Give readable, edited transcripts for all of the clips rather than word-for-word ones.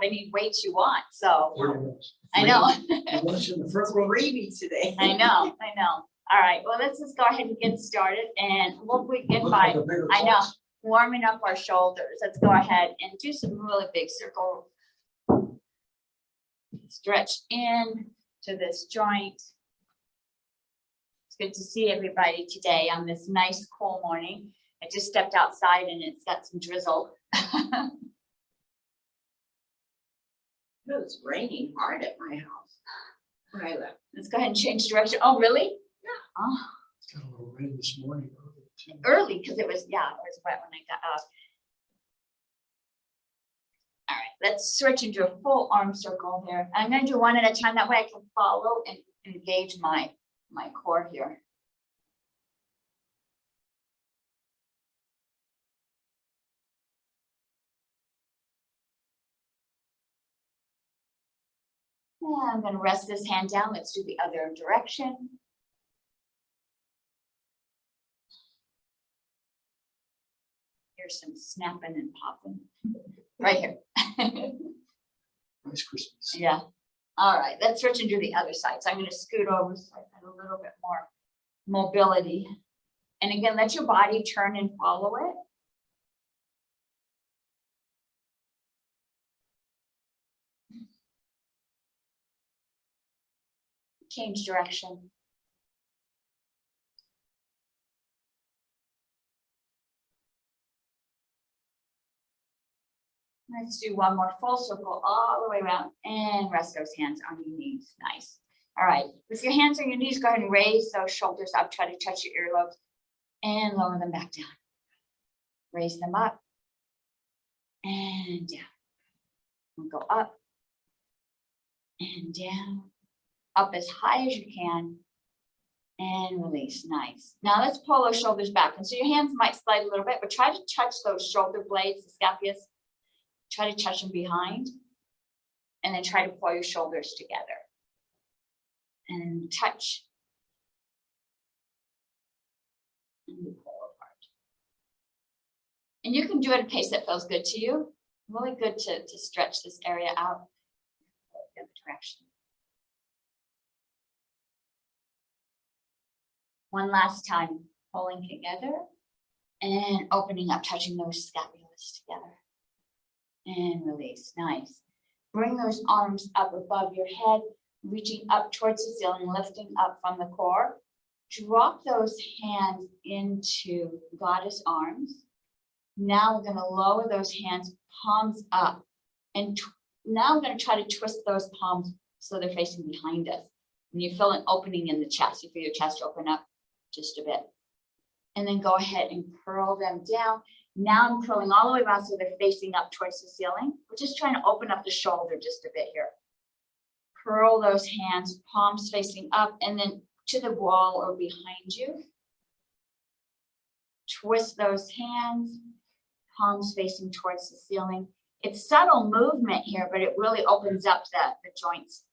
any weights you want, so. Very nice. I know. Lunch in the front row. Freebie today. I know. All right, well, let's just go ahead and get started and we'll begin Look by like a bigger I know. class. warming up our shoulders. Let's go ahead and do some really big circle. Stretch in to this joint. It's good to see everybody today on this nice cool morning. I just stepped outside and it's got some drizzle. It was raining hard at my house when I left. Let's go ahead and change direction. Oh, really? Yeah. Oh, It's got a little rain this morning. early, because it was wet when I got up. All right, let's switch into a full arm circle here. I'm gonna do one at a time. That way I can follow and engage my core here. Yeah, I'm gonna rest this hand down. Let's do the other direction. Here's some snapping and popping right here. Nice Christmas. Yeah. All right, let's switch and do the other side. So I'm going to scoot over so I have a little bit more mobility. And again, let your body turn and follow it. Change direction. Let's do one more full circle all the way around and rest those hands on your knees. Nice. All right, with your hands on your knees, go ahead and raise those shoulders up. Try to touch your earlobes and lower them back down. Raise them up and down. We'll go up and down, up as high as you can and release. Nice. Now let's pull those shoulders back. And so your hands might slide a little bit, but try to touch those shoulder blades, the scapulas. Try to touch them behind and then try to pull your shoulders together and touch and you pull apart. And you can do it at a pace that feels good to you. Really good to stretch this area out the other direction. One last time, pulling together and opening up, touching those scapulas together. And release. Nice. Bring those arms up above your head, reaching up towards the ceiling, lifting up from the core. Drop those hands into goddess arms. Now we're going to lower those hands, palms up. And now I'm going to try to twist those palms so they're facing behind us. And you feel an opening in the chest. You feel your chest open up just a bit. And then go ahead and curl them down. Now I'm curling all the way around so they're facing up towards the ceiling. We're just trying to open up the shoulder just a bit here. Curl those hands, palms facing up and then to the wall or behind you. Twist those hands, palms facing towards the ceiling. It's subtle movement here, but it really opens up the joints.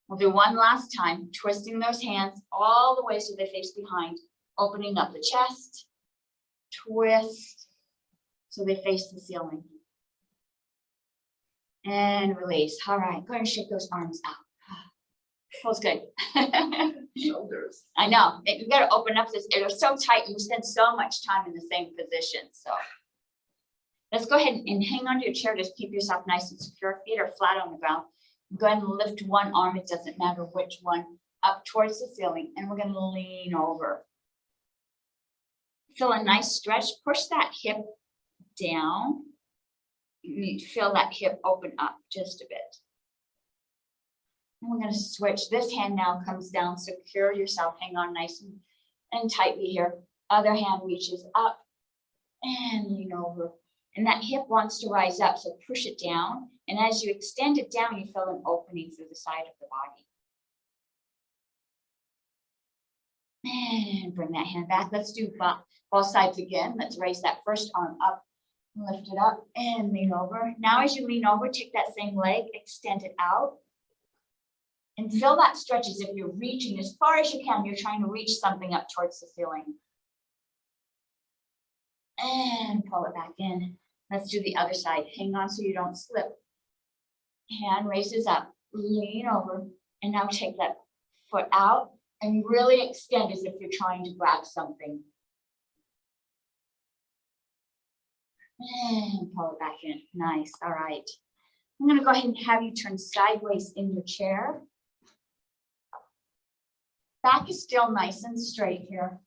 We'll do one last time, twisting those hands all the way so they face behind, opening up the chest, twist. So they face the ceiling. And release. All right, go ahead and shake those arms out. Feels good. Shoulders. I know. You got to open up this. They're so tight. You spend so much time in the same position. So let's go ahead and hang on to your chair. Just keep yourself nice and secure. Feet are flat on the ground. Go ahead and lift one arm. It doesn't matter which one. Up towards the ceiling. And we're going to lean over. Feel a nice stretch. Push that hip down. You need to feel that hip open up just a bit. And we're going to switch. This hand now comes down. Secure yourself. Hang on nice and tightly here. Other hand reaches up and lean over. And that hip wants to rise up, so push it down. And as you extend it down, you feel an opening through the side of the body. And bring that hand back. Let's do both sides again. Let's raise that first arm up. Lift it up and lean over. Now as you lean over, take that same leg, extend it out. And feel that stretch as if you're reaching as far as you can. You're trying to reach something up towards the ceiling. And pull it back in. Let's do the other side. Hang on so you don't slip. Hand raises up, lean over, and now take that foot out and really extend as if you're trying to grab something. And pull it back in. Nice. All right. I'm going to go ahead and have you turn sideways in your chair. Back is still nice and straight here.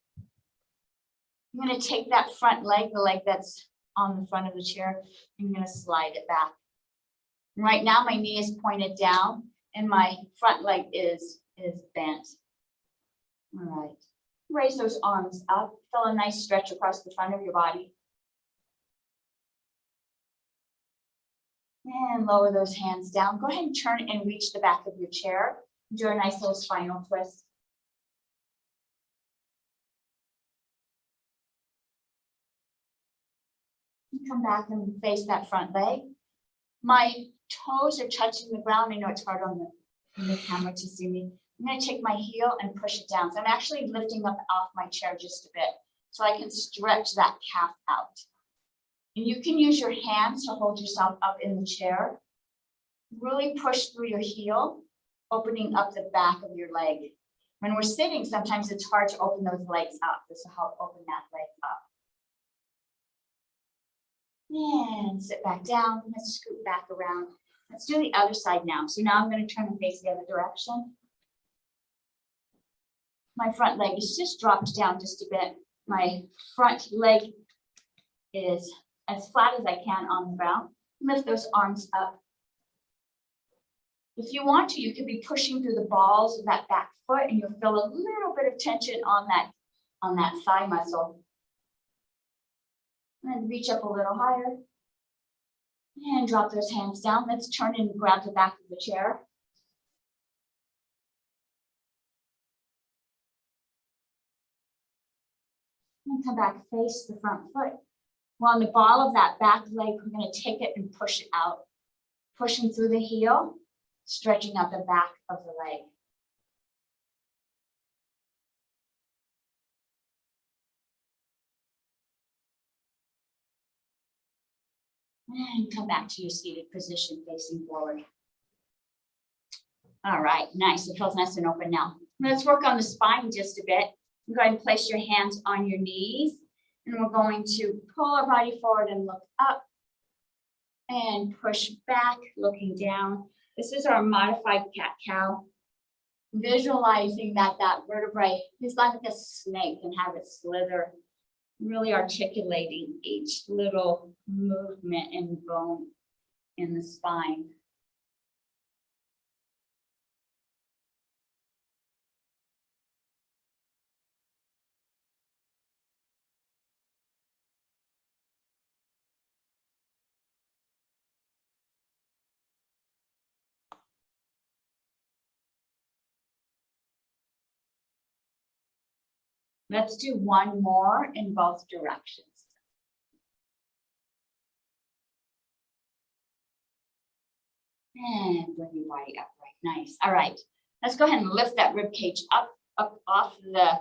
I'm going to take that front leg, the leg that's on the front of the chair, I'm going to slide it back. Right now, my knee is pointed down and my front leg is bent. All right. Raise those arms up. Feel a nice stretch across the front of your body. And lower those hands down. Go ahead and turn and reach the back of your chair. Do a nice little spinal twist. Come back and face that front leg. My toes are touching the ground. I know it's hard on the camera to see me. I'm going to take my heel and push it down. So I'm actually lifting up off my chair just a bit so I can stretch that calf out. And you can use your hands to hold yourself up in the chair. Really push through your heel, opening up the back of your leg. When we're sitting, sometimes it's hard to open those legs up. This will help open that leg up. And sit back down. Let's scoot back around. Let's do the other side now. So now I'm going to turn and face the other direction. My front leg is just dropped down just a bit. My front leg is as flat as I can on the ground. Lift those arms up. If you want to, you could be pushing through the balls of that back foot and you'll feel a little bit of tension on that thigh muscle. And reach up a little higher. And drop those hands down. Let's turn and grab the back of the chair. And come back, face the front foot. Well, on the ball of that back leg, we're going to take it and push it out. Pushing through the heel, stretching out the back of the leg. And come back to your seated position, facing forward. All right, nice. It feels nice and open now. Let's work on the spine just a bit. Go ahead and place your hands on your knees. And we're going to pull our body forward and look up. And push back, looking down. This is our modified cat-cow. Visualizing that vertebrae is like a snake and have it slither. Really articulating each little movement and bone in the spine. Let's do one more in both directions. And bring your body upright. Nice. All right. Let's go ahead and lift that rib cage up off the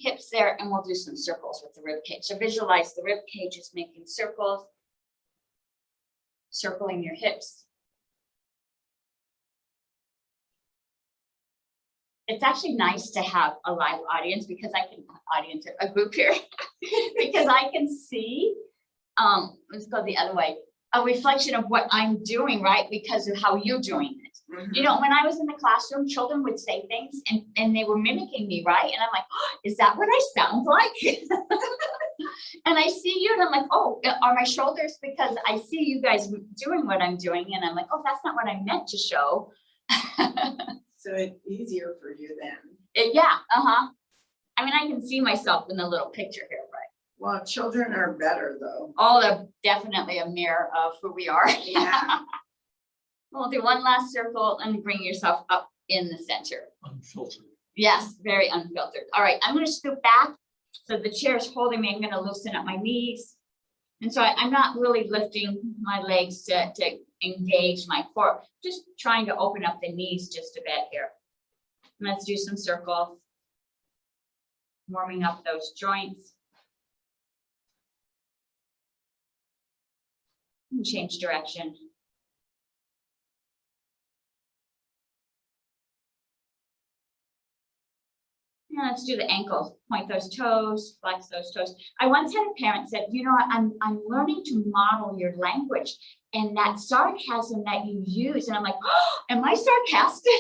hips there, and we'll do some circles with the rib cage. So visualize the rib cage is making circles, circling your hips. It's actually nice to have a live audience because I can a group here because I can see, let's go the other way, a reflection of what I'm doing, right? Because of how you're doing it. Mm-hmm. You know, when I was in the classroom, children would say things and they were mimicking me, right? And I'm like, oh, is that what I sound like? And I see you and I'm like, oh, are my shoulders, because I see you guys doing what I'm doing. And I'm like, oh, that's not what I meant to show. So it's easier for you then. Yeah, I mean, I can see myself in the little picture here, right? Well, children are better though. Oh, they're definitely a mirror of who we are. Yeah. We'll do one last circle and bring yourself up in the center. Unfiltered. Yes, very unfiltered. All right, I'm going to scoop back. So the chair is holding me. I'm going to loosen up my knees. And so I'm not really lifting my legs to engage my core, just trying to open up the knees just a bit here. And let's do some circles, warming up those joints. And change direction. Now let's do the ankles. Point those toes, flex those toes. I once had a parent said, you know, I'm learning to model your language and that sarcasm that you use. And I'm like, oh, am I sarcastic?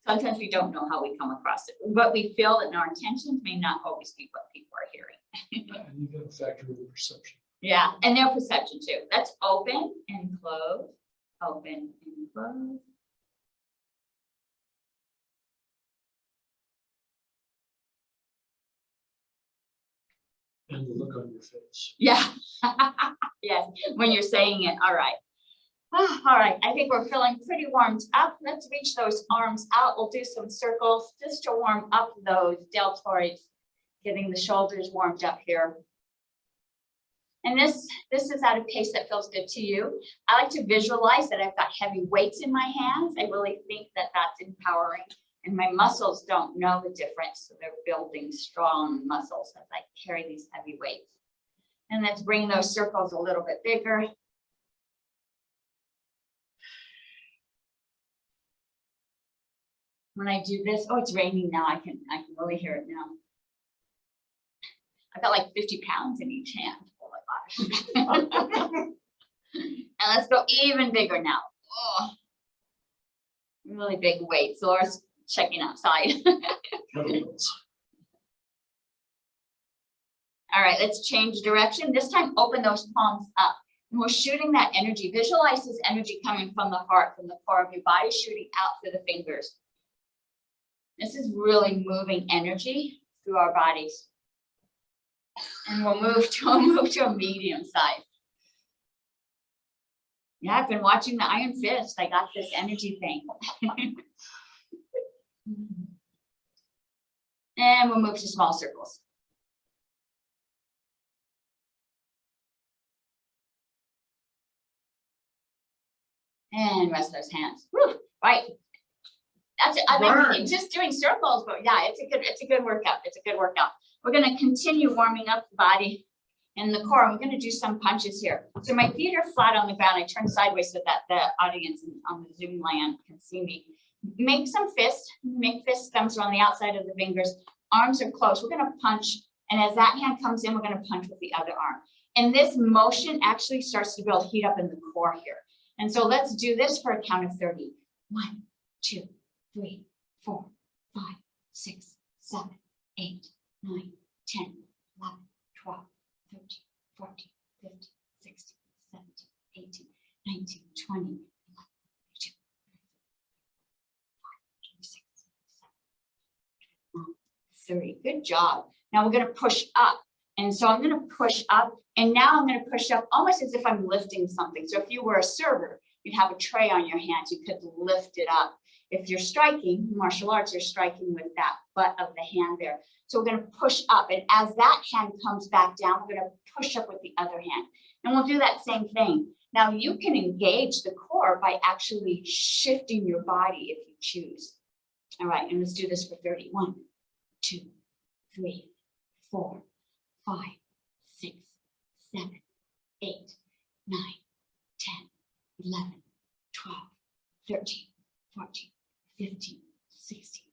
Sometimes we don't know how we come across it, but we feel that our intentions may not always be what people are hearing. And you got to factor in the perception. Yeah, and their perception too. Let's open and close, open and close. And the look on your face. Yeah. Yes, when you're saying it. All right. All right, I think we're feeling pretty warmed up. Let's reach those arms out. We'll do some circles just to warm up those deltoids, getting the shoulders warmed up here. And this is at a pace that feels good to you. I like to visualize that I've got heavy weights in my hands. I really think that that's empowering. And my muscles don't know the difference. So they're building strong muscles as I carry these heavy weights. And let's bring those circles a little bit bigger. When I do this, oh, it's raining now. I can really hear it now. I've got like 50 pounds in each hand. Oh my gosh. And let's go even bigger now. Oh, really big weights. Laura's checking outside. Kettlebells. All right, let's change direction. This time, open those palms up. And we're shooting that energy. Visualize this energy coming from the heart, from the core of your body, shooting out through the fingers. This is really moving energy through our bodies. And we'll move to a medium size. Yeah, I've been watching the Iron Fist. I got this energy thing. And we'll move to small circles. And rest those hands. Whew, right. That's it. I mean, just doing circles, but yeah, it's a good workout. It's a good workout. We're going to continue warming up the body and the core. We're going to do some punches here. So my feet are flat on the ground. I turn sideways so that the audience on the Zoom land can see me. Make some fists. Make fist thumbs around the outside of the fingers. Arms are close. We're going to punch. And as that hand comes in, we're going to punch with the other arm. And this motion actually starts to build heat up in the core here. And so let's do this for a count of 30. 1, 2, 3, 4, 5, 6, 7, 8, 9, 10, 11, 12, 13, 14, 15, 16, 17, 18, 19, 20, 21, 22, 26, 27, 30. Good job. Now we're going to push up. And so I'm going to push up. And now I'm going to push up almost as if I'm lifting something. So if you were a server, you'd have a tray on your hands. You could lift it up. If you're striking, martial arts, you're striking with that butt of the hand there. So we're going to push up. And as that hand comes back down, we're going to push up with the other hand. And we'll do that same thing. Now you can engage the core by actually shifting your body if you choose. All right, and let's do this for 30. 1, 2, 3, 4, 5, 6, 7, 8, 9, 10, 11, 12, 13, 14, 15, 16,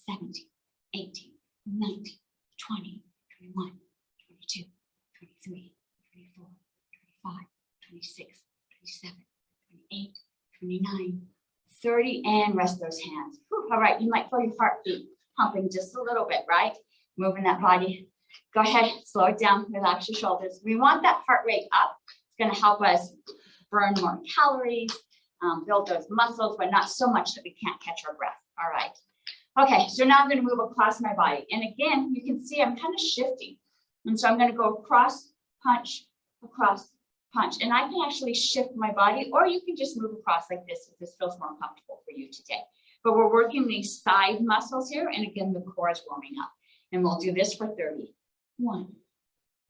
17, 18, 19, 20, 21, 22, 23, 24, 25, 26, 27, 28, 29, 30, and rest those hands. Whew, all right, you might feel your heartbeat pumping just a little bit, right? Moving that body. Go ahead, slow it down, relax your shoulders. We want that heart rate up. It's going to help us burn more calories, build those muscles, but not so much that we can't catch our breath. All right. Okay, so now I'm going to move across my body. And again, you can see I'm kind of shifting. And so I'm going to go across, punch, across, punch. And I can actually shift my body, or you can just move across like this if this feels more comfortable for you today. But we're working these side muscles here. And again, the core is warming up. And we'll do this for 30. 1,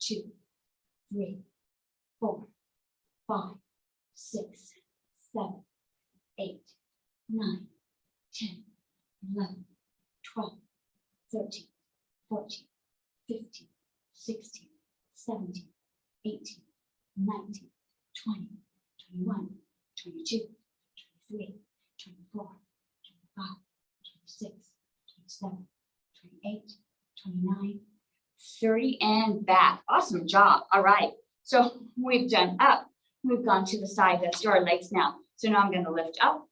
2, 3, 4, 5, 6, 7, 8, 9, 10, 11, 12, 13, 14, 15, 16, 17, 18, 19, 20, 21, 22, 23, 24, 25, 26, 27, 28, 29, 30, and back. Awesome job. All right. So we've done up. We've gone to the side. Let's do our legs now. So now I'm going to lift up.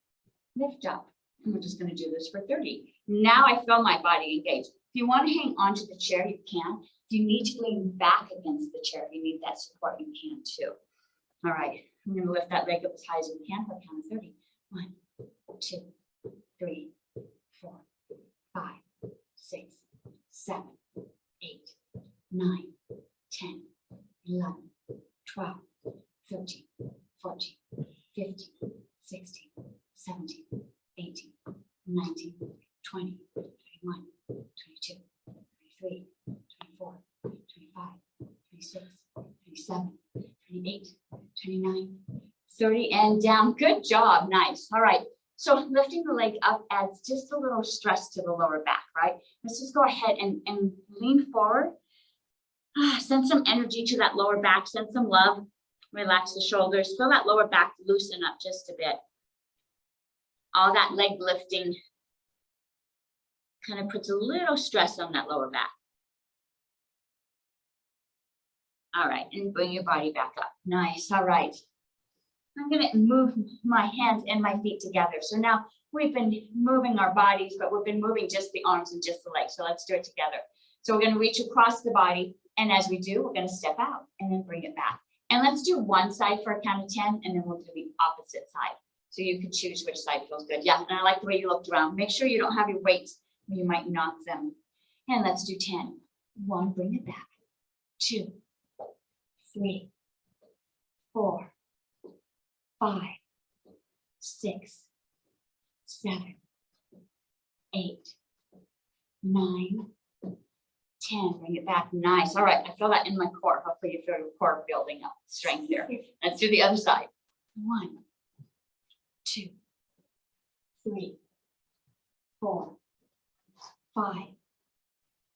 And we're just going to do this for 30. Now I feel my body engaged. If you want to hang on to the chair, you can. If you need to lean back against the chair, if you need that support, you can too. All right. I'm going to lift that leg up as high as we can for a count of 30. 1, 2, 3, 4, 5, 6, 7, 8, 9, 10, 11, 12, 13, 14, 15, 16, 17, 18, 19, 20, 21, 22, 23, 24, 25, 26, 27, 28, 29, 30, and down. Good job. Nice. All right. So lifting the leg up adds just a little stress to the lower back, right? Let's just go ahead and lean forward. Send some energy to that lower back. Send some love. Relax the shoulders. Feel that lower back loosen up just a bit. All that leg lifting kind of puts a little stress on that lower back. All right, and bring your body back up. Nice. All right. I'm going to move my hands and my feet together. So now we've been moving our bodies, but we've been moving just the arms and just the legs. So let's do it together. So we're going to reach across the body. And as we do, we're going to step out and then bring it back. And let's do one side for a count of 10, and then we'll do the opposite side. So you can choose which side feels good. Yeah, and I like the way you looked around. Make sure you don't have your weights. You might knock them. And let's do 10. 1, bring it back. 2, 3, 4, 5, 6, 7, 8, 9, 10. Bring it back. Nice. All right. I feel that in my core. Hopefully you feel your core building up strength here. Let's do the other side. 1, 2, 3, 4, 5,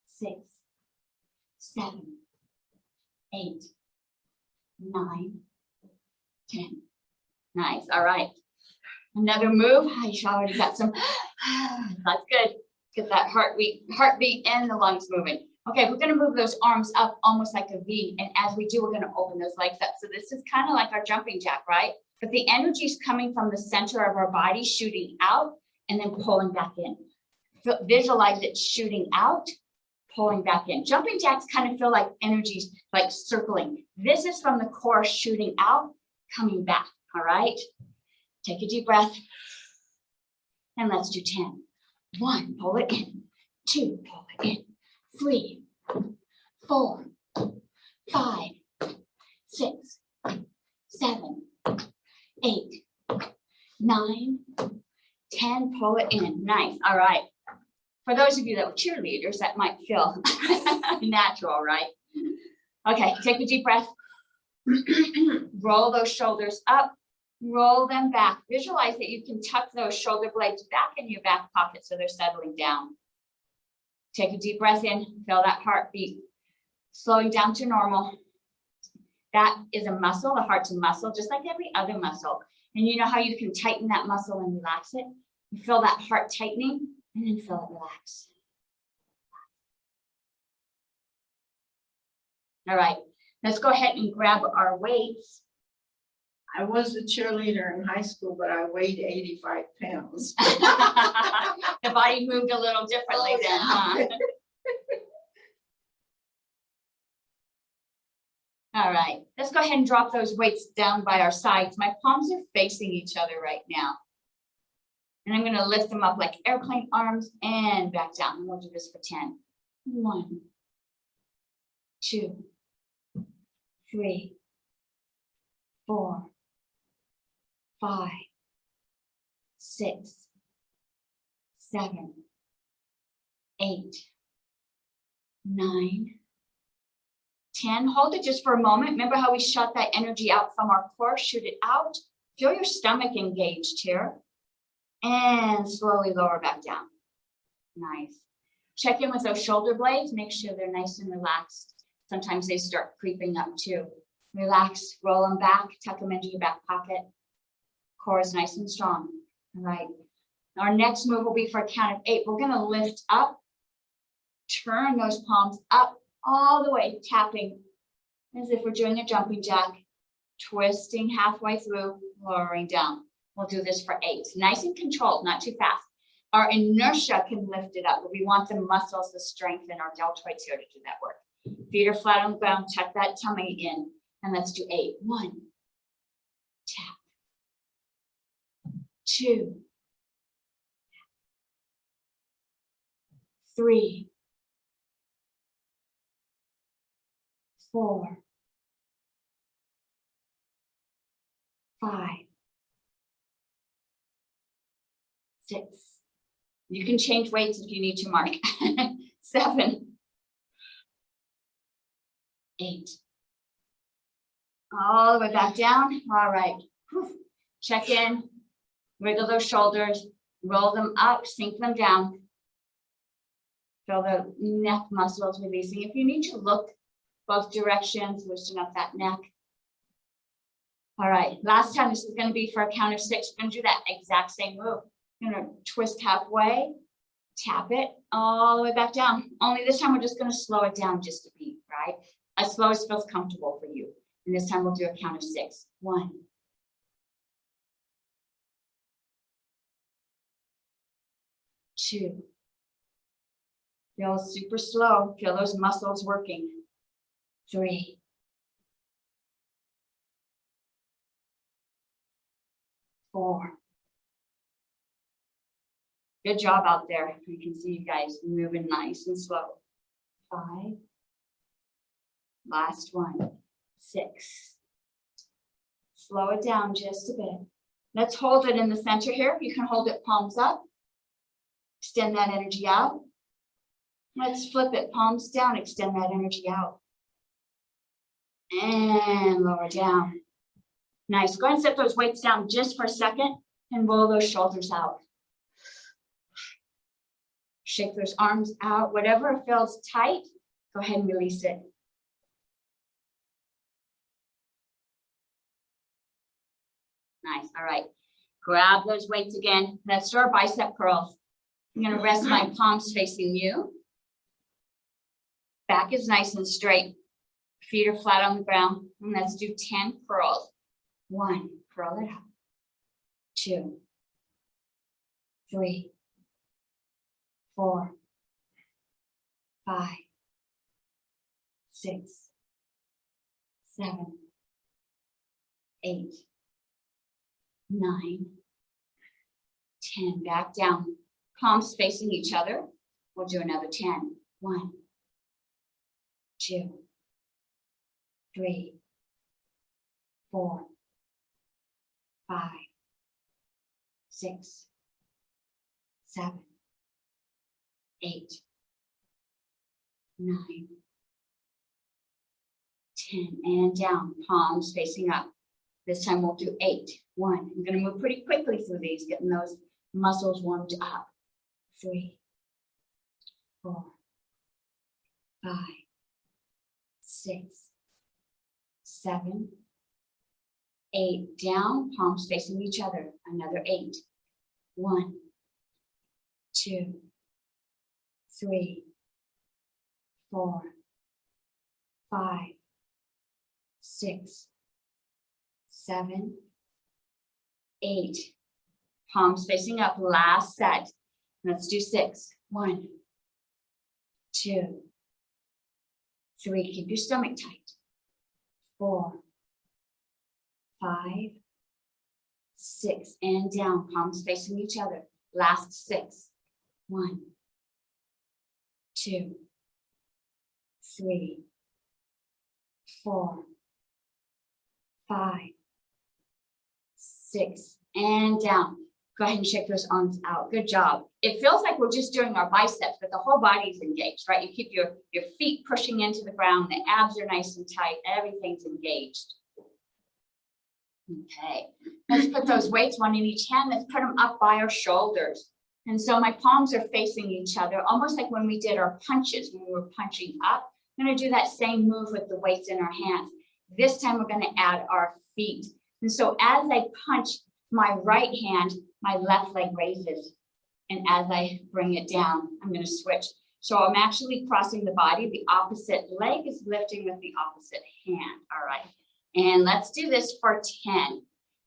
6, 7, 8, 9, 10. Nice. All right. Another move. You already got some. That's good. Get that heartbeat and the lungs moving. Okay, we're going to move those arms up almost like a V. And as we do, we're going to open those legs up. So this is kind of like our jumping jack, right? But the energy is coming from the center of our body, shooting out and then pulling back in. Visualize it shooting out, pulling back in. Jumping jacks kind of feel like energies like circling. This is from the core shooting out, coming back. All right. Take a deep breath. And let's do 10. 1, pull it in. 2, pull it in. 3, 4, 5, 6, 7, 8, 9, 10, pull it in. Nice. All right. For those of you that were cheerleaders, that might feel natural, right? Okay, take a deep breath. Roll those shoulders up, roll them back. Visualize that you can tuck those shoulder blades back in your back pocket so they're settling down. Take a deep breath in, feel that heartbeat slowing down to normal. That is a muscle, the heart's a muscle, just like every other muscle. And you know how you can tighten that muscle and relax it? You feel that heart tightening and then feel it relax. All right, let's go ahead and grab our weights. I was a cheerleader in high school, but I weighed 85 pounds. The body moved a little differently then, huh? All right, let's go ahead and drop those weights down by our sides. My palms are facing each other right now. And I'm going to lift them up like airplane arms and back down. And we'll do this for 10. 1, 2, 3, 4, 5, 6, 7, 8, 9, 10. Hold it just for a moment. Remember how we shot that energy out from our core? Shoot it out. Feel your stomach engaged here. And slowly lower back down. Nice. Check in with those shoulder blades. Make sure they're nice and relaxed. Sometimes they start creeping up too. Relax, roll them back, tuck them into your back pocket. Core is nice and strong. All right. Our next move will be for a count of 8. We're gonna lift up, turn those palms up all the way, tapping as if we're doing a jumping jack, twisting halfway through, lowering down. We'll do this for 8. Nice and controlled, not too fast. Our inertia can lift it up, but we want the muscles, the strength in our deltoids here to do that work. Feet are flat on the ground, tuck that tummy in, and let's do 8. 1, tap. 2, 3, 4, 5, 6. You can change weights if you need to, Mark. 7, 8. All the way back down. All right. Whew. Check in. Wiggle those shoulders. Roll them up. Sink them down. Feel the neck muscles releasing. If you need to look both directions, loosen up that neck. All right. Last time, this is going to be for a count of 6. We're going to do that exact same move. You're going to twist halfway, tap it all the way back down. Only this time, we're just going to slow it down just a beat, right? As slow as feels comfortable for you. And this time, we'll do a count of 6. 1, 2. Feel super slow. Feel those muscles working. 3, 4. Good job out there. You can see you guys moving nice and slow. 5. Last one. 6. Slow it down just a bit. Let's hold it in the center here. You can hold it palms up. Extend that energy out. Let's flip it palms down. Extend that energy out. And lower down. Nice. Go ahead and set those weights down just for a second and roll those shoulders out. Shake those arms out. Whatever feels tight, go ahead and release it. Nice. All right. Grab those weights again. Let's do our bicep curls. I'm going to rest my palms facing you. Back is nice and straight. Feet are flat on the ground. And let's do 10 curls. 1, curl it up. 2, 3, 4, 5, 6, 7, 8, 9, 10. Back down. Palms facing each other. We'll do another 10. 1, 2, 3, 4, 5, 6, 7, 8, 9, 10, and down. Palms facing up. This time we'll do 8. 1. I'm going to move pretty quickly through these, getting those muscles warmed up. 3, 4, 5, 6, 7, 8. Down, palms facing each other. Another 8. 1, 2, 3, 4, 5, 6, 7, 8. Palms facing up. Last set. Let's do 6. 1, 2, 3. Keep your stomach tight. 4, 5, 6, and down. Palms facing each other. Last 6. 1, 2, 3, 4, 5, 6, and down. Go ahead and shake those arms out. Good job. It feels like we're just doing our biceps, but the whole body's engaged, right? You keep your feet pushing into the ground. The abs are nice and tight. Everything's engaged. Okay. Let's put those weights, one in each hand. Let's put them up by our shoulders. And so my palms are facing each other, almost like when we did our punches, when we were punching up. I'm going to do that same move with the weights in our hands. This time we're going to add our feet. And so as I punch my right hand, my left leg raises. And as I bring it down, I'm gonna switch. So I'm actually crossing the body. The opposite leg is lifting with the opposite hand. All right. And let's do this for 10.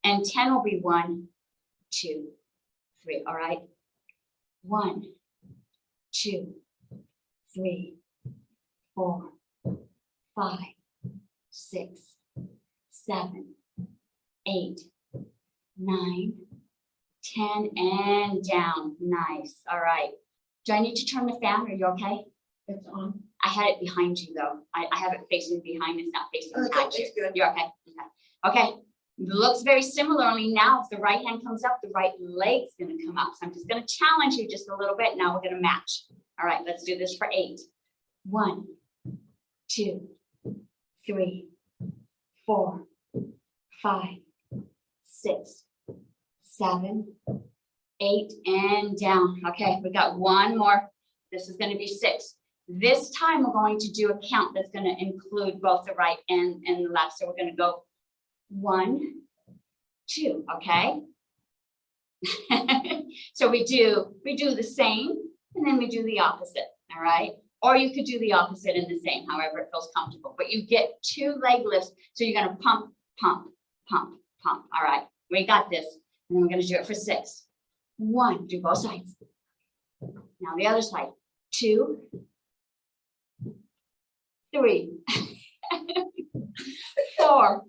And 10 will be 1, 2, 3. All right. 1, 2, 3, 4, 5, 6, 7, 8, 9, 10, and down. Nice. All right. Do I need to turn the fan? Are you okay? It's on. I had it behind you though. I have it facing behind. It's not facing Oh, behind you. it's good. You're okay. Okay. Okay. Looks very similar, only now if the right hand comes up, the right leg's gonna come up. So I'm just gonna challenge you just a little bit. Now we're gonna match. All right, let's do this for 8. 1, 2, 3, 4, 5, 6, 7, 8, and down. Okay, we got one more. This is gonna be 6. This time we're going to do a count that's gonna include both the right and the left. So we're gonna go 1, 2, okay? So we do the same and then we do the opposite, all right? Or you could do the opposite and the same, however it feels comfortable. But you get 2 leg lifts, so you're gonna pump, pump, pump, pump. All right, we got this. And then we're gonna do it for 6. 1, do both sides. Now the other side. 2, 3, 4,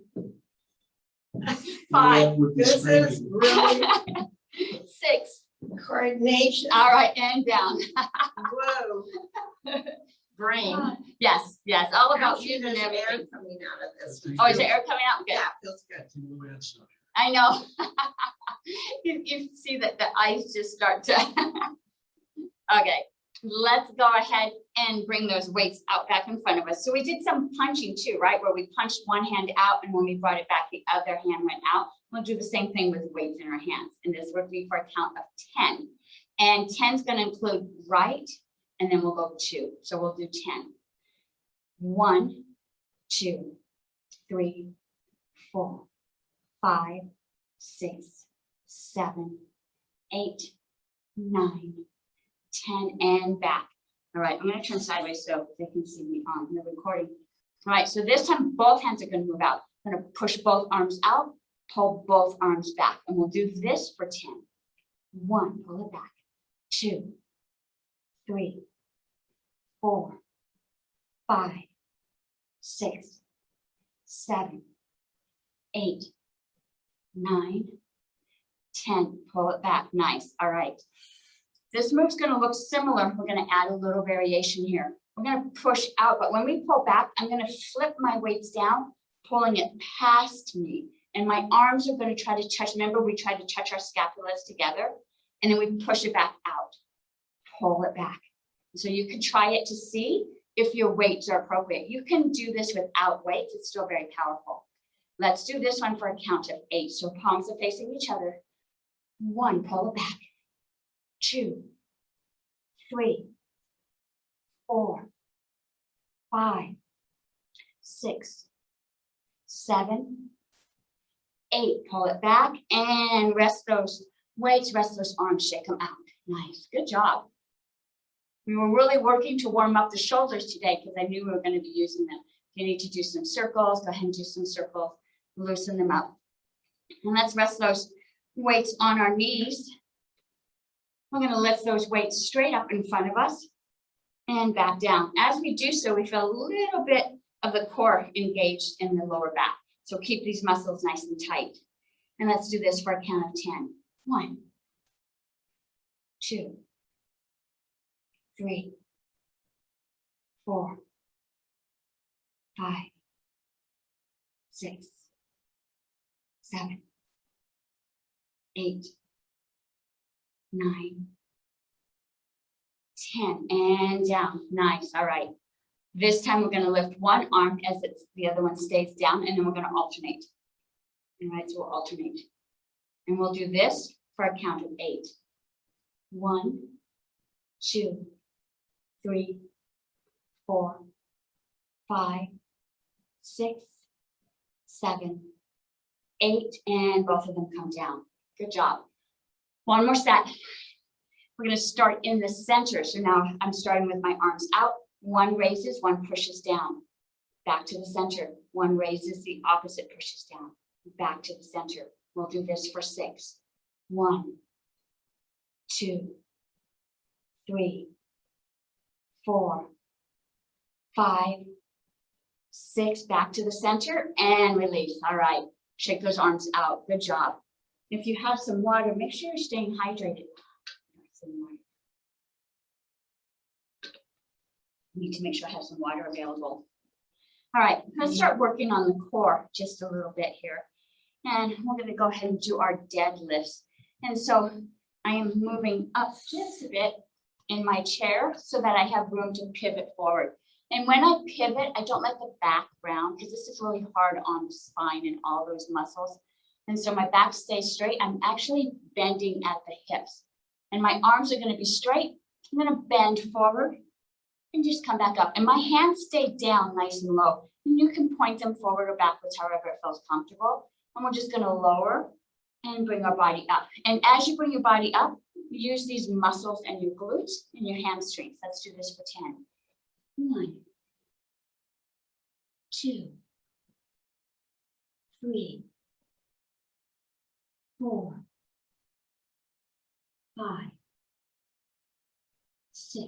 5, Would be This is screaming. really 6. coordination. All right, and down. Whoa. Brain. Yes, yes, all about How's using there's air everything. coming out of this? Oh, is the air coming out? Good. Yeah, feels good. Feel the answer. I know. You see that the eyes just start to. Okay, let's go ahead and bring those weights out back in front of us. So we did some punching too, right? Where we punched one hand out and when we brought it back, the other hand went out. We'll do the same thing with weights in our hands. And this would be for a count of 10. And 10 is going to include right, and then we'll go 2. So we'll do 10. 1, 2, 3, 4, 5, 6, 7, 8, 9, 10, and back. All right, I'm going to turn sideways so they can see me on the recording. All right, so this time both hands are going to move out. I'm going to push both arms out, pull both arms back, and we'll do this for 10. 1, pull it back. 2, 3, 4, 5, 6, 7, 8, 9, 10, pull it back. Nice. All right. This move's going to look similar. We're going to add a little variation here. We're going to push out, but when we pull back, I'm going to flip my weights down, pulling it past me. And my arms are going to try to touch. Remember, we tried to touch our scapulas together, and then we push it back out, pull it back. So you can try it to see if your weights are appropriate. You can do this without weights. It's still very powerful. Let's do this one for a count of 8. So palms are facing each other. 1, pull it back. 2, 3, 4, 5, 6, 7, 8. Pull it back and rest those weights, rest those arms, shake them out. Nice, good job. We were really working to warm up the shoulders today because I knew we were going to be using them. If you need to do some circles, go ahead and do some circles, loosen them up. And let's rest those weights on our knees. We're going to lift those weights straight up in front of us and back down. As we do so, we feel a little bit of the core engaged in the lower back. So keep these muscles nice and tight. And let's do this for a count of 10. 1, 2, 3, 4, 5, 6, 7, 8, 9, 10, and down. Nice. All right. This time we're going to lift one arm as the other one stays down, and then we're going to alternate. All right, so we'll alternate. And we'll do this for a count of 8. 1, 2, 3, 4, 5, 6, 7, 8, and both of them come down. Good job. One more set. We're gonna start in the center. So now I'm starting with my arms out. One raises, one pushes down. Back to the center. One raises, the opposite pushes down. Back to the center. We'll do this for 6. 1, 2, 3, 4, 5, 6. Back to the center and release. All right. Shake those arms out. Good job. If you have some water, make sure you're staying hydrated. Need to make sure I have some water available. All right, let's start working on the core just a little bit here. And we're going to go ahead and do our deadlifts. And so I am moving up just a bit in my chair so that I have room to pivot forward. And when I pivot, I don't let the back round because this is really hard on the spine and all those muscles. And so my back stays straight. I'm actually bending at the hips. And my arms are going to be straight. I'm going to bend forward and just come back up. And my hands stay down nice and low. And you can point them forward or backwards, however it feels comfortable. And we're just going to lower and bring our body up. And as you bring your body up, use these muscles and your glutes and your hamstrings. Let's do this for 10. 1, 2, 3, 4, 5, 6,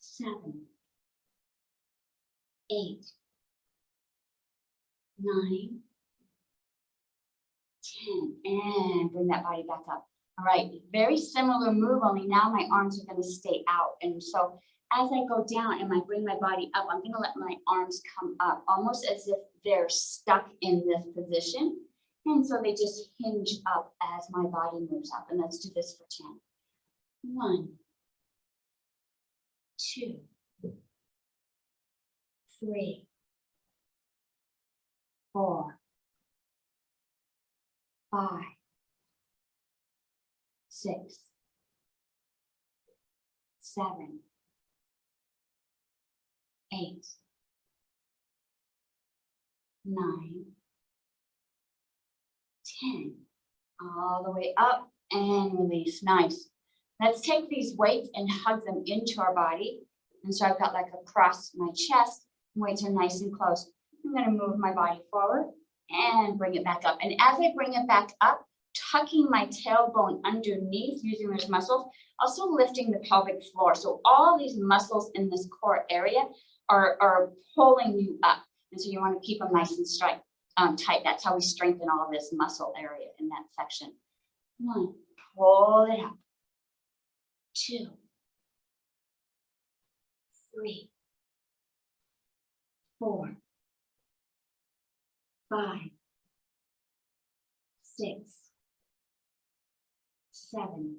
7, 8, 9, 10, and bring that body back up. All right, very similar move, only now my arms are going to stay out. And so as I go down and I bring my body up, I'm going to let my arms come up, almost as if they're stuck in this position. And so they just hinge up as my body moves up. And let's do this for 10. 1, 2, 3, 4, 5, 6, 7, 8, 9, 10. All the way up and release. Nice. Let's take these weights and hug them into our body. And so I've got like across my chest, weights are nice and close. I'm going to move my body forward and bring it back up. And as I bring it back up, tucking my tailbone underneath using those muscles, also lifting the pelvic floor. So all these muscles in this core area are pulling you up. And so you want to keep them nice and tight. That's how we strengthen all of this muscle area in that section. 1, pull it up. 2, 3, 4, 5, 6, 7,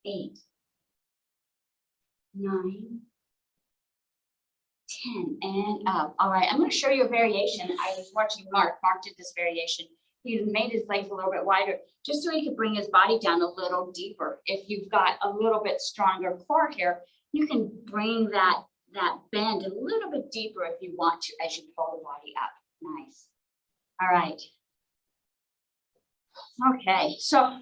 8, 9, 10, and up. All right, I'm going to show you a variation. I was watching Mark. Mark did this variation. He made his legs a little bit wider just so he could bring his body down a little deeper. If you've got a little bit stronger core here, you can bring that bend a little bit deeper if you want to as you pull the body up. Nice. All right. Okay, so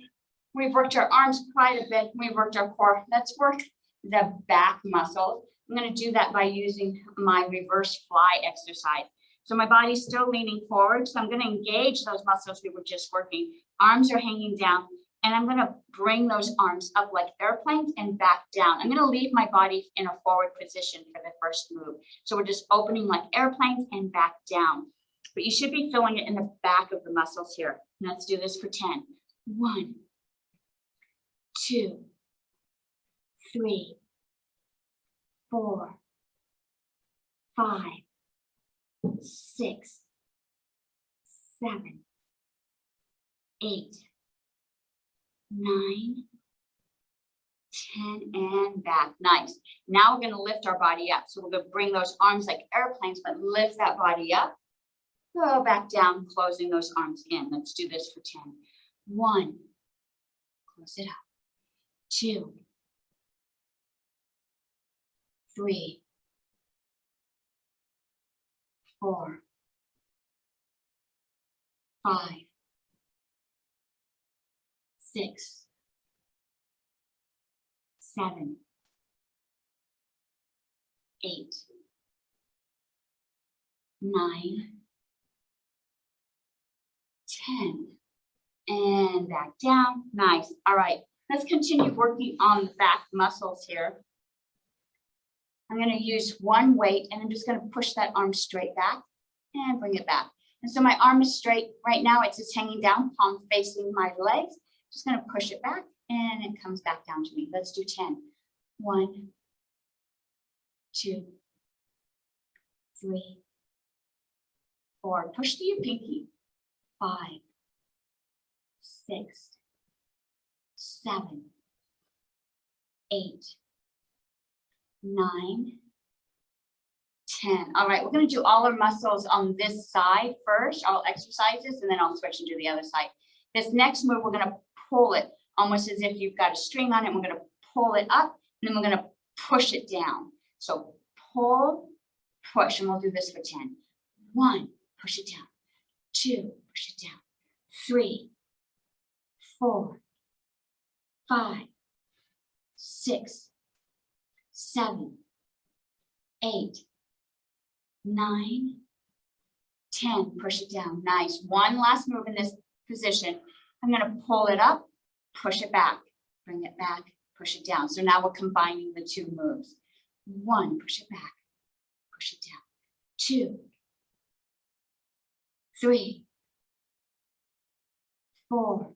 we've worked our arms quite a bit. We've worked our core. Let's work the back muscles. I'm going to do that by using my reverse fly exercise. So my body's still leaning forward. So I'm going to engage those muscles we were just working. Arms are hanging down. And I'm going to bring those arms up like airplanes and back down. I'm going to leave my body in a forward position for the first move. So we're just opening like airplanes and back down. But you should be feeling it in the back of the muscles here. Let's do this for 10. 1, 2, 3, 4, 5, 6, 7, 8, 9, 10, and back. Nice. Now we're going to lift our body up. So we're going to bring those arms like airplanes, but lift that body up. Go back down, closing those arms in. Let's do this for 10. 1, close it up. 2, 3, 4, 5, 6, 7, 8, 9, 10. And back down. Nice. All right. Let's continue working on the back muscles here. I'm going to use one weight and I'm just going to push that arm straight back and bring it back. And so my arm is straight right now. It's just hanging down, palm facing my legs. Just going to push it back and it comes back down to me. Let's do 10. 1, 2, 3, 4. Push to your pinky. 5, 6, 7, 8, 9, 10. All right, we're going to do all our muscles on this side first. I'll exercise this and then I'll switch and do the other side. This next move, we're going to pull it almost as if you've got a string on it. We're going to pull it up and then we're going to push it down. So pull, push, and we'll do this for 10. 1, push it down. 2, push it down. 3, 4, 5, 6, 7, 8, 9, 10. Push it down. Nice. One last move in this position. I'm going to pull it up, push it back, bring it back, push it down. So now we're combining the two moves. 1, push it back, push it down. 2, 3, 4,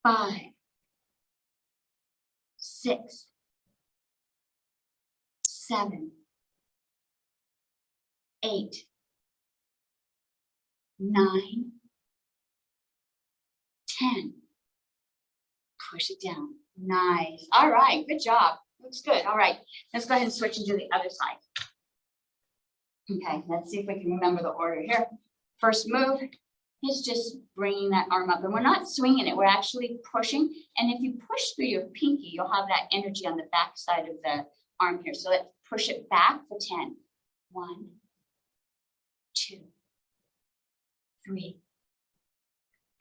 5, 6, 7, 8, 9, 10. Push it down. Nice. All right. Good job. Looks good. All right. Let's go ahead and switch and do the other side. Okay. Let's see if we can remember the order here. First move is just bringing that arm up. And we're not swinging it. We're actually pushing. And if you push through your pinky, you'll have that energy on the back side of the arm here. So let's push it back for 10. 1, 2, 3,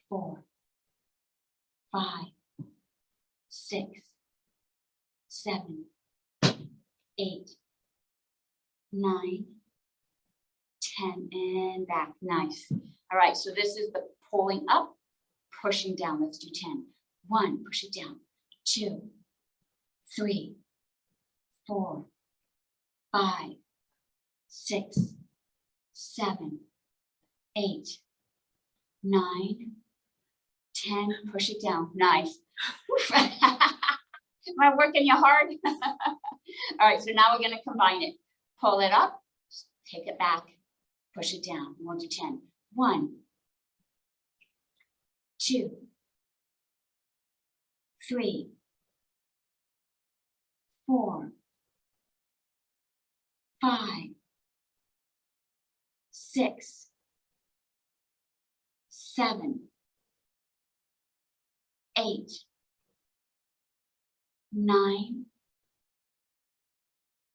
4, 5, 6, 7, 8, 9, 10, and back. Nice. All right, so this is the pulling up, pushing down. Let's do 10. 1, push it down. 2, 3, 4, 5, 6, 7, 8, 9, 10. Push it down. Nice. Am I working you hard? All right, so now we're going to combine it. Pull it up, take it back, push it down. We'll do 10. 1, 2, 3, 4, 5, 6, 7, 8, 9,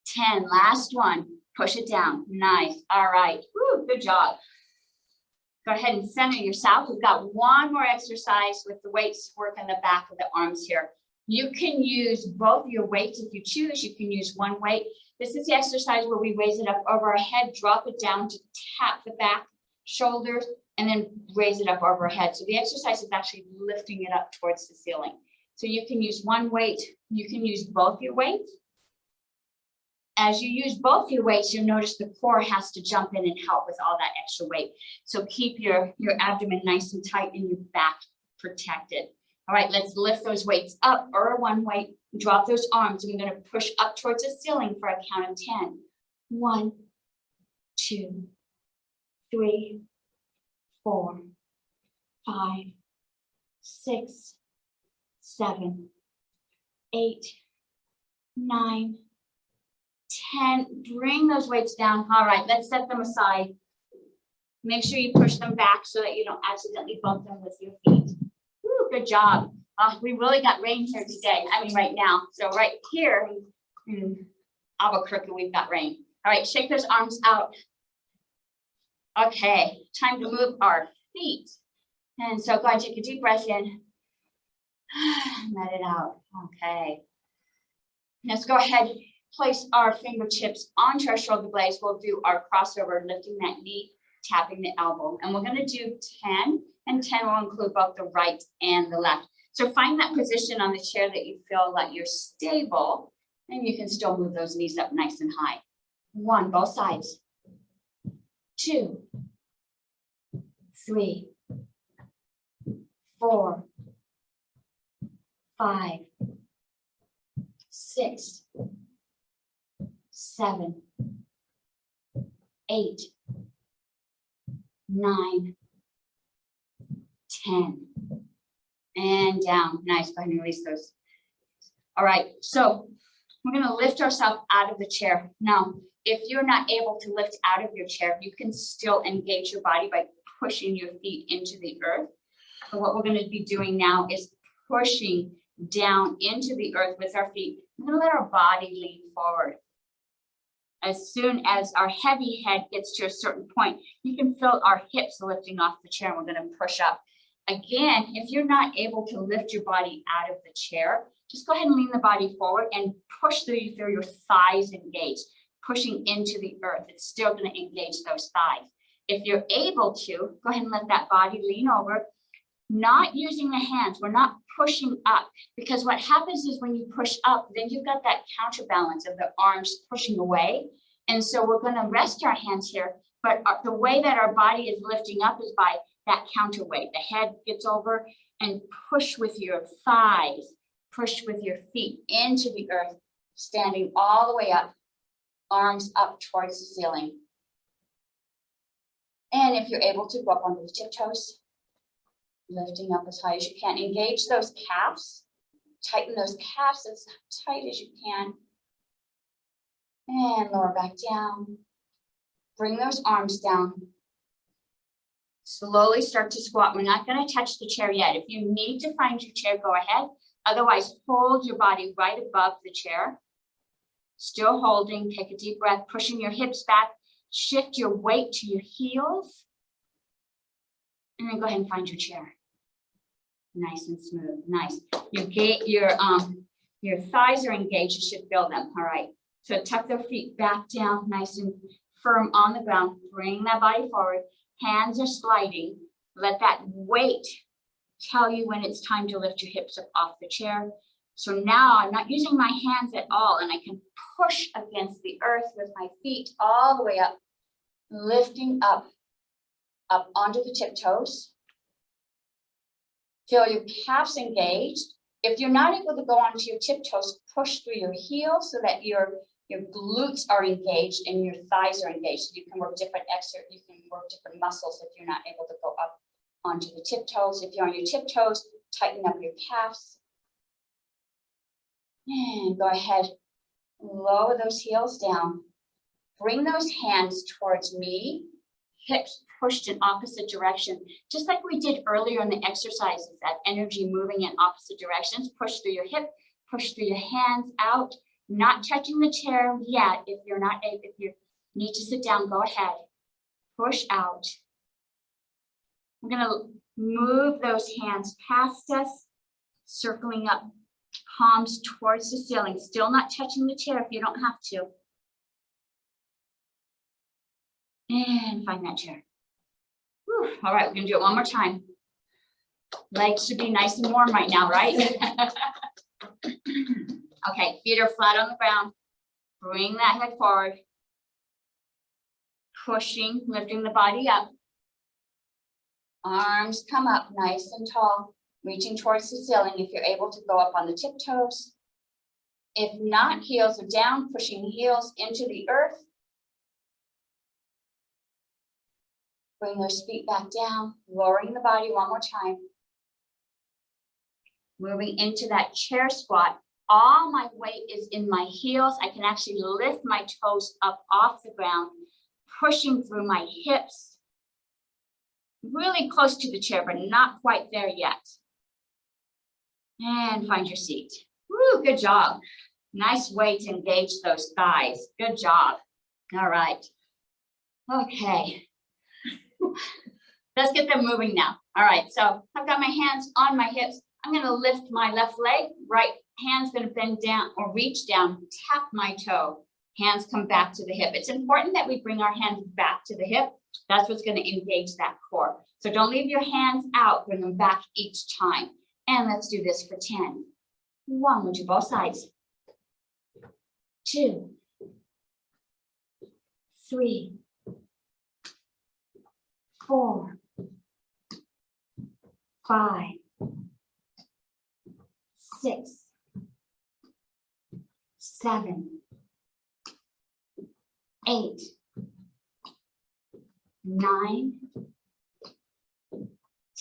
10. Last one. Push it down. Nice. All right. Woo, good job. Go ahead and center yourself. We've got one more exercise with the weights working the back of the arms here. You can use both your weights if you choose. You can use one weight. This is the exercise where we raise it up over our head, drop it down to tap the back, shoulders, and then raise it up over our head. So the exercise is actually lifting it up towards the ceiling. So you can use one weight. You can use both your weights. As you use both your weights, you'll notice the core has to jump in and help with all that extra weight. So keep your abdomen nice and tight and your back protected. All right, let's lift those weights up or one weight, drop those arms. We're going to push up towards the ceiling for a count of 10. 1, 2, 3, 4, 5, 6, 7, 8, 9, 10. Bring those weights down. All right, let's set them aside. Make sure you push them back so that you don't accidentally bump them with your feet. Woo, good job. We really got rain here today. I mean, right now. So right here in Albuquerque, we've got rain. All right, shake those arms out. Okay, time to move our feet. And so go ahead, take a deep breath in. Let it out. Okay. Let's go ahead, place our fingertips onto our shoulder blades. We'll do our crossover, lifting that knee, tapping the elbow. And we're going to do 10, and 10 will include both the right and the left. So find that position on the chair that you feel like you're stable, and you can still move those knees up nice and high. 1, both sides. 2, 3, 4, 5, 6, 7, 8, 9, 10. And down. Nice. Go ahead and release those. All right. So we're going to lift ourselves out of the chair. Now, if you're not able to lift out of your chair, you can still engage your body by pushing your feet into the earth. So what we're going to be doing now is pushing down into the earth with our feet. We're going to let our body lean forward. As soon as our heavy head gets to a certain point, you can feel our hips lifting off the chair, and we're going to push up. Again, if you're not able to lift your body out of the chair, just go ahead and lean the body forward and push through. You feel your thighs engaged, pushing into the earth. It's still going to engage those thighs. If you're able to, go ahead and let that body lean over, not using the hands. We're not pushing up, because what happens is when you push up, then you've got that counterbalance of the arms pushing away. And so we're going to rest our hands here, but the way that our body is lifting up is by that counterweight. The head gets over, and push with your thighs, push with your feet into the earth, standing all the way up, arms up towards the ceiling. And if you're able to, go up onto the tiptoes, lifting up as high as you can. Engage those calves, tighten those calves as tight as you can. And lower back down. Bring those arms down. Slowly start to squat. We're not going to touch the chair yet. If you need to find your chair, go ahead. Otherwise, hold your body right above the chair. Still holding. Take a deep breath, pushing your hips back. Shift your weight to your heels. And then go ahead and find your chair. Nice and smooth. Nice. Your thighs are engaged. You should feel them. All right. So tuck their feet back down, nice and firm on the ground. Bring that body forward. Hands are sliding. Let that weight tell you when it's time to lift your hips up off the chair. So now I'm not using my hands at all, and I can push against the earth with my feet all the way up, lifting up onto the tiptoes. Feel your calves engaged. If you're not able to go onto your tiptoes, push through your heels so that your glutes are engaged and your thighs are engaged. So you can work different muscles if you're not able to go up onto the tiptoes. If you're on your tiptoes, tighten up your calves. And go ahead, lower those heels down. Bring those hands towards me, hips pushed in opposite direction, just like we did earlier in the exercises, that energy moving in opposite directions. Push through your hip, push through your hands out, not touching the chair yet. If you need to sit down, go ahead, push out. We're gonna move those hands past us, circling up, palms towards the ceiling, still not touching the chair if you don't have to. And find that chair. Whew. All right, we're gonna do it one more time. Legs should be nice and warm right now, right? Okay, feet are flat on the ground. Bring that head forward. Pushing, lifting the body up. Arms come up nice and tall, reaching towards the ceiling. If you're able to go up on the tiptoes. If not, heels are down, pushing heels into the earth. Bring those feet back down, lowering the body one more time. Moving into that chair squat. All my weight is in my heels. I can actually lift my toes up off the ground, pushing through my hips. Really close to the chair, but not quite there yet. And find your seat. Woo, good job. Nice way to engage those thighs. Good job. All right. Okay. Let's get them moving now. All right, so I've got my hands on my hips. I'm gonna lift my left leg, right hand's gonna bend down or reach down, tap my toe. Hands come back to the hip. It's important that we bring our hands back to the hip. That's what's gonna engage that core. So don't leave your hands out, bring them back each time. And let's do this for 10. 1, we'll do both sides. 2, 3, 4, 5, 6, 7, 8, 9,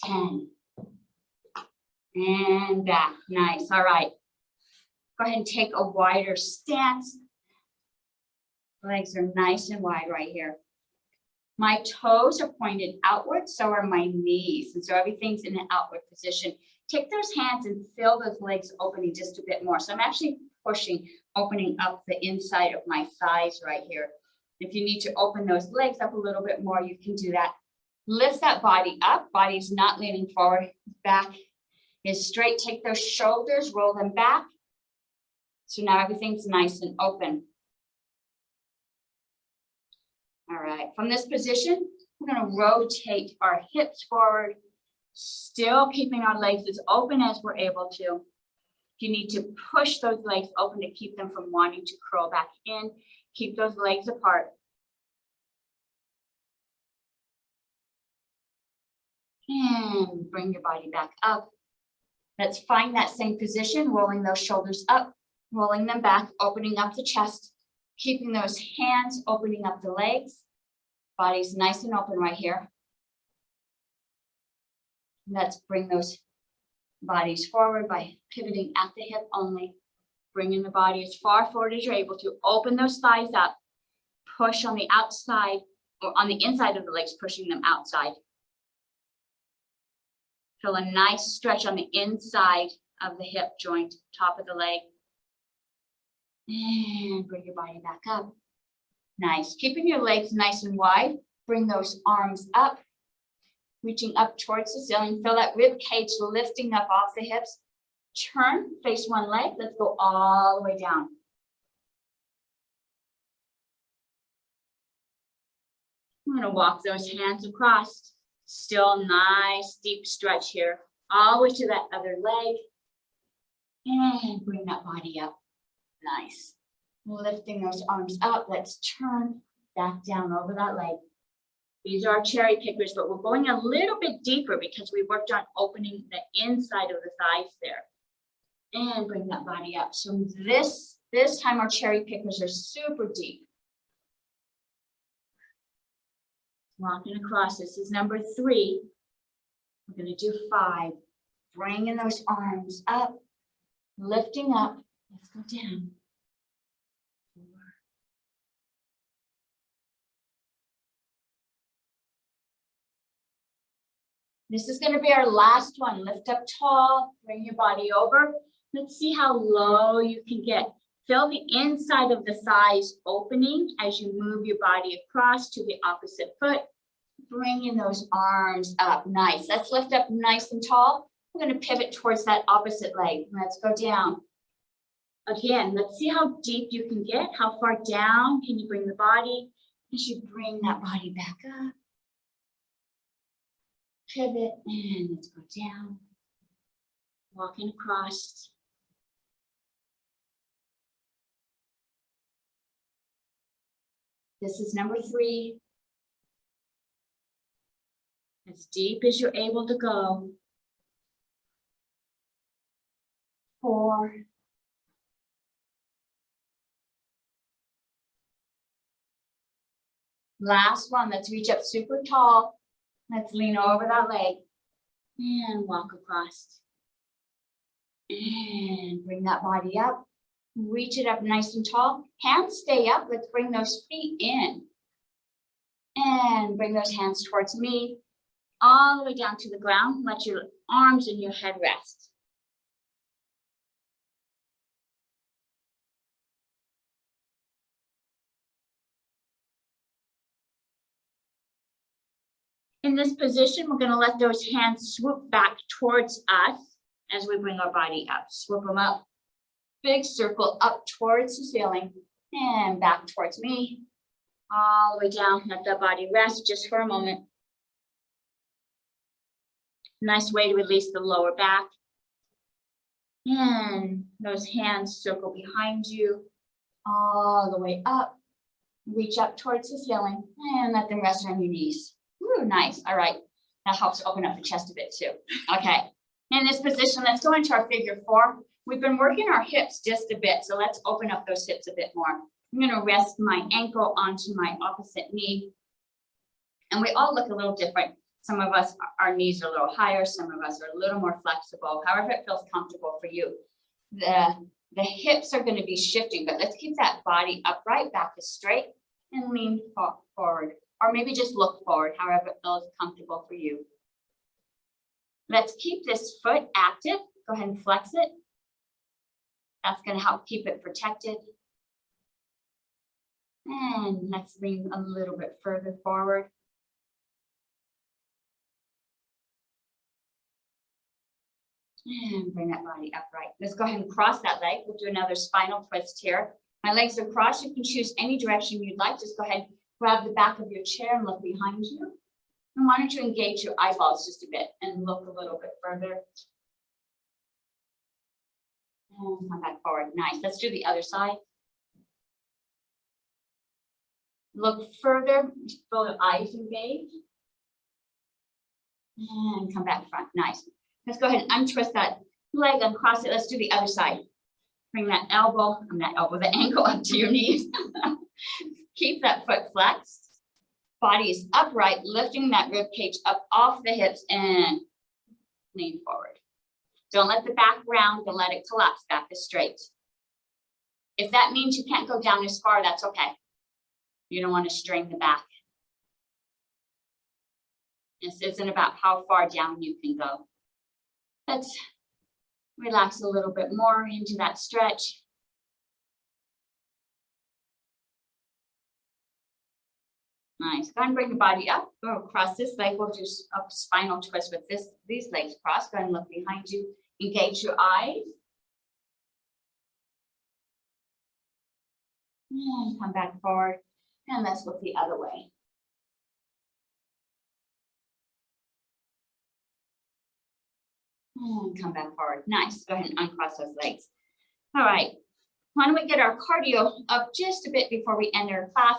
10. And back. Nice. All right. Go ahead and take a wider stance. Legs are nice and wide right here. My toes are pointed outward, so are my knees. And so everything's in an outward position. Take those hands and feel those legs opening just a bit more. So I'm actually pushing, opening up the inside of my thighs right here. If you need to open those legs up a little bit more, you can do that. Lift that body up. Body's not leaning forward. Back is straight. Take those shoulders, roll them back. So now everything's nice and open. All right, from this position, we're gonna rotate our hips forward, still keeping our legs as open as we're able to. If you need to push those legs open to keep them from wanting to curl back in, keep those legs apart. And bring your body back up. Let's find that same position, rolling those shoulders up, rolling them back, opening up the chest, keeping those hands, opening up the legs. Body's nice and open right here. Let's bring those bodies forward by pivoting at the hip only. Bringing the body as far forward as you're able to. Open those thighs up. Push on the outside or on the inside of the legs, pushing them outside. Feel a nice stretch on the inside of the hip joint, top of the leg. And bring your body back up. Nice. Keeping your legs nice and wide. Bring those arms up, reaching up towards the ceiling. Feel that rib cage lifting up off the hips. Turn, face one leg. Let's go all the way down. I'm going to walk those hands across. Still nice, deep stretch here. All the way to that other leg. And bring that body up. Nice. Lifting those arms up. Let's turn back down over that leg. These are cherry pickers, but we're going a little bit deeper because we worked on opening the inside of the thighs there. And bring that body up. So this time our cherry pickers are super deep. Walking across, this is number 3. We're going to do 5. Bringing those arms up, lifting up. Let's go down. 4. This is going to be our last one. Lift up tall, bring your body over. Let's see how low you can get. Feel the inside of the thighs opening as you move your body across to the opposite foot. Bringing those arms up. Nice. Let's lift up nice and tall. We're going to pivot towards that opposite leg. Let's go down. Again, let's see how deep you can get. How far down can you bring the body as you bring that body back up. Pivot and let's go down. Walking across. This is number 3. As deep as you're able to go. 4. 'Last one, let's reach up super tall. Let's lean over that leg and walk across. And bring that body up. Reach it up nice and tall. Hands stay up. Let's bring those feet in. And bring those hands towards me. All the way down to the ground. Let your arms and your head rest. In this position, we're gonna let those hands swoop back towards us as we bring our body up. Swoop them up. Big circle up towards the ceiling and back towards me. All the way down, let the body rest just for a moment. Nice way to release the lower back. And those hands circle behind you all the way up. Reach up towards the ceiling and let them rest on your knees. Ooh, nice. All right. That helps open up the chest a bit too. Okay. In this position, let's go into our figure 4. We've been working our hips just a bit, so let's open up those hips a bit more. I'm going to rest my ankle onto my opposite knee. And we all look a little different. Some of us, our knees are a little higher. Some of us are a little more flexible, however it feels comfortable for you. The hips are going to be shifting, but let's keep that body upright, back is straight, and lean forward. Or maybe just look forward, however it feels comfortable for you. Let's keep this foot active. Go ahead and flex it. That's going to help keep it protected. And let's lean a little bit further forward. And bring that body upright. Let's go ahead and cross that leg. We'll do another spinal twist here. My legs are crossed. You can choose any direction you'd like. Just go ahead, grab the back of your chair and look behind you. And why don't you engage your eyeballs just a bit and look a little bit further. And come back forward. Nice. Let's do the other side. Look further, feel the eyes engaged. And come back front. Nice. Let's go ahead and untwist that leg, uncross it. Let's do the other side. Bring that the ankle up to your knees. Keep that foot flexed. Body is upright, lifting that rib cage up off the hips and lean forward. Don't let the back round, don't let it collapse, back is straight. If that means you can't go down as far, that's okay. You don't want to strain the back. This isn't about how far down you can go. Let's relax a little bit more into that stretch. Nice. Go ahead and bring the body up. Go across this leg. We'll do a spinal twist with these legs crossed. Go ahead and look behind you. Engage your eyes. And come back forward. And let's look the other way. And come back forward. Nice. Go ahead and uncross those legs. All right. Why don't we get our cardio up just a bit before we end our class?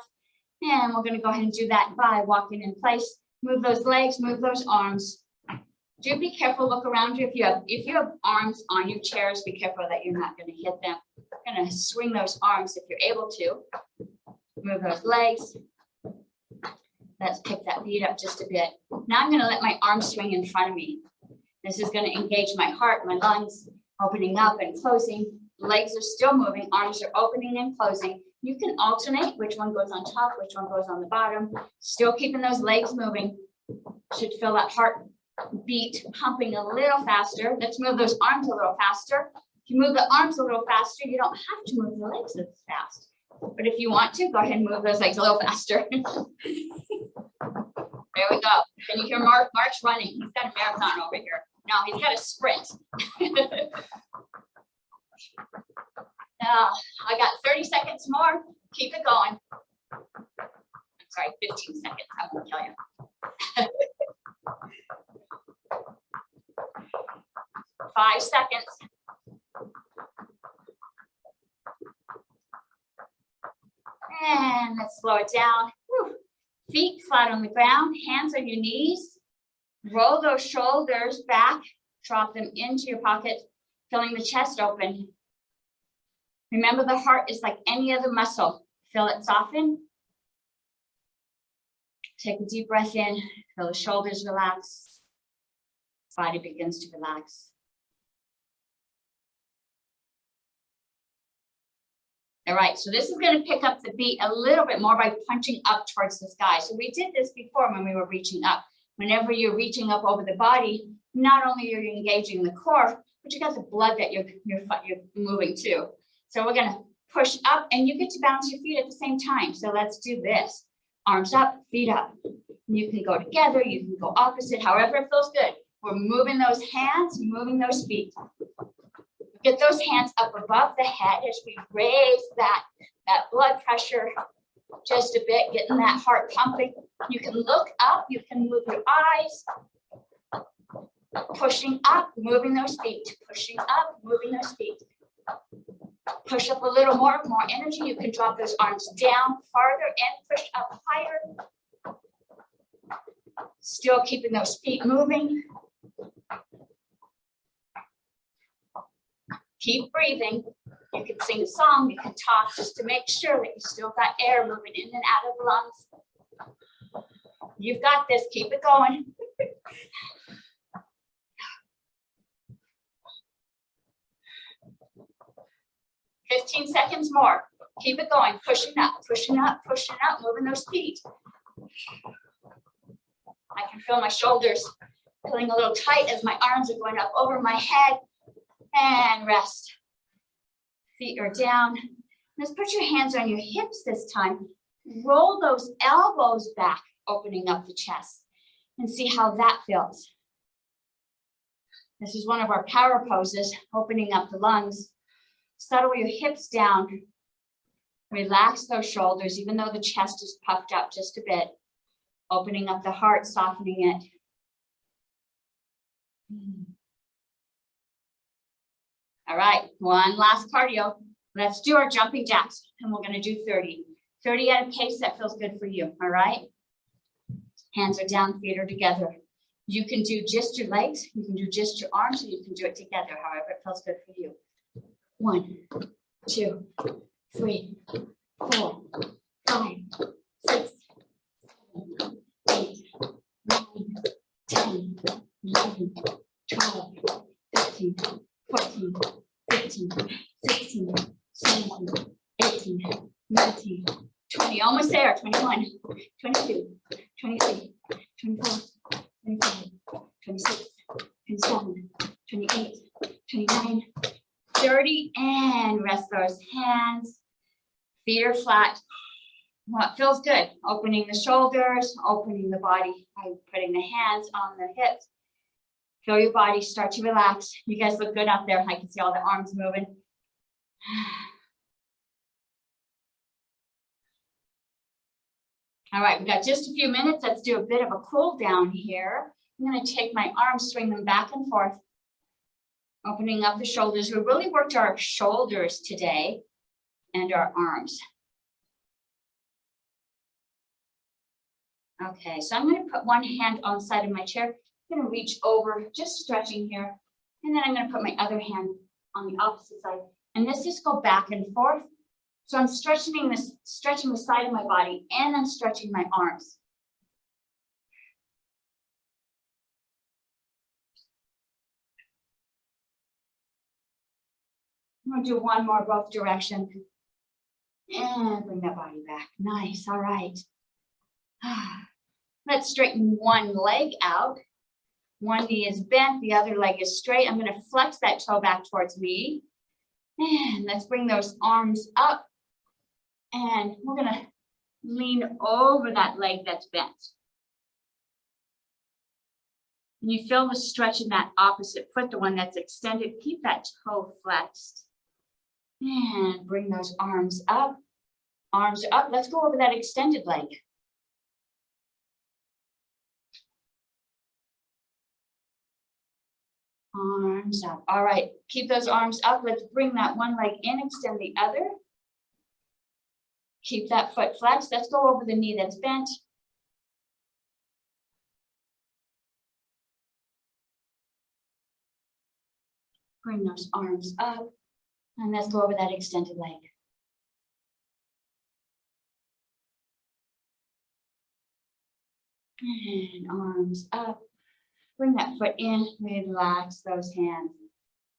And we're going to go ahead and do that by walking in place. Move those legs, move those arms. Do be careful, look around you. If you have arms on your chairs, be careful that you're not going to hit them. You're going to swing those arms if you're able to. Move those legs. Let's pick that feet up just a bit. Now I'm going to let my arms swing in front of me. This is going to engage my heart, my lungs, opening up and closing. Legs are still moving, arms are opening and closing. You can alternate which one goes on top, which one goes on the bottom. Still keeping those legs moving. Should feel that heart beat pumping a little faster. Let's move those arms a little faster. If you move the arms a little faster, you don't have to move the legs as fast. But if you want to, go ahead and move those legs a little faster. There we go. Can you hear Mark? Mark's running. He's got a marathon over here. No, he's got a sprint. I got 30 seconds more. Keep it going. I'm sorry, 15 seconds. I won't kill you. 5 seconds. And let's slow it down. Whew. Feet flat on the ground, hands on your knees. Roll those shoulders back, drop them into your pocket, filling the chest open. Remember, the heart is like any other muscle. Feel it soften. Take a deep breath in, feel the shoulders relax. Body begins to relax. All right, so this is going to pick up the beat a little bit more by punching up towards the sky. So we did this before when we were reaching up. Whenever you're reaching up over the body, not only are you engaging the core, but you got the blood that you're moving to. So we're going to push up and you get to bounce your feet at the same time. So let's do this. Arms up, feet up. You can go together, you can go opposite, however it feels good. We're moving those hands, moving those feet. Get those hands up above the head as we raise that blood pressure just a bit, getting that heart pumping. You can look up, you can move your eyes. Pushing up, moving those feet, pushing up, moving those feet. Push up a little more energy. You can drop those arms down farther and push up higher. Still keeping those feet moving. Keep breathing. You can sing a song, you can talk just to make sure that you still got air moving in and out of the lungs. You've got this, keep it going. 15 seconds more. Keep it going, pushing up, pushing up, pushing up, moving those feet. I can feel my shoulders feeling a little tight as my arms are going up over my head. And rest. Feet are down. Let's put your hands on your hips this time. Roll those elbows back, opening up the chest, and see how that feels. This is one of our power poses, opening up the lungs. Settle your hips down. Relax those shoulders, even though the chest is puffed up just a bit. Opening up the heart, softening it. All right, one last cardio. Let's do our jumping jacks, and we're gonna do 30. 30 at a pace that feels good for you, all right? Hands are down, feet are together. You can do just your legs, you can do just your arms, or you can do it together, however it feels good for you. 1, 2, 3, 4, 5, 6, 7, 8, 9, 10, 11, 12, 13, 14, 15, 16, 17, 18, 19, 20, almost there, 21, 22, 23, 24, 25, 26, 27, 28, 29, 30, and rest those hands. Feet are flat. What feels good? Opening the shoulders, opening the body by putting the hands on the hips. Feel your body start to relax. You guys look good out there. I can see all the arms moving. All right, we've got just a few minutes. Let's do a bit of a cool down here. I'm going to take my arms, swing them back and forth. Opening up the shoulders. We really worked our shoulders today and our arms. Okay, so I'm going to put one hand on the side of my chair. I'm going to reach over, just stretching here. And then I'm going to put my other hand on the opposite side. And let's just go back and forth. So I'm stretching the side of my body and I'm stretching my arms. I'm going to do one more both direction. And bring that body back. Nice. All right. Let's straighten one leg out. One knee is bent, the other leg is straight. I'm going to flex that toe back towards me. And let's bring those arms up. And we're going to lean over that leg that's bent. And you feel the stretch in that opposite foot, the one that's extended. Keep that toe flexed. And bring those arms up. Arms up. Let's go over that extended leg. Arms up. All right, keep those arms up. Let's bring that one leg in, extend the other. Keep that foot flexed. Let's go over the knee that's bent. Bring those arms up. And let's go over that extended leg. And arms up. Bring that foot in, relax those hands.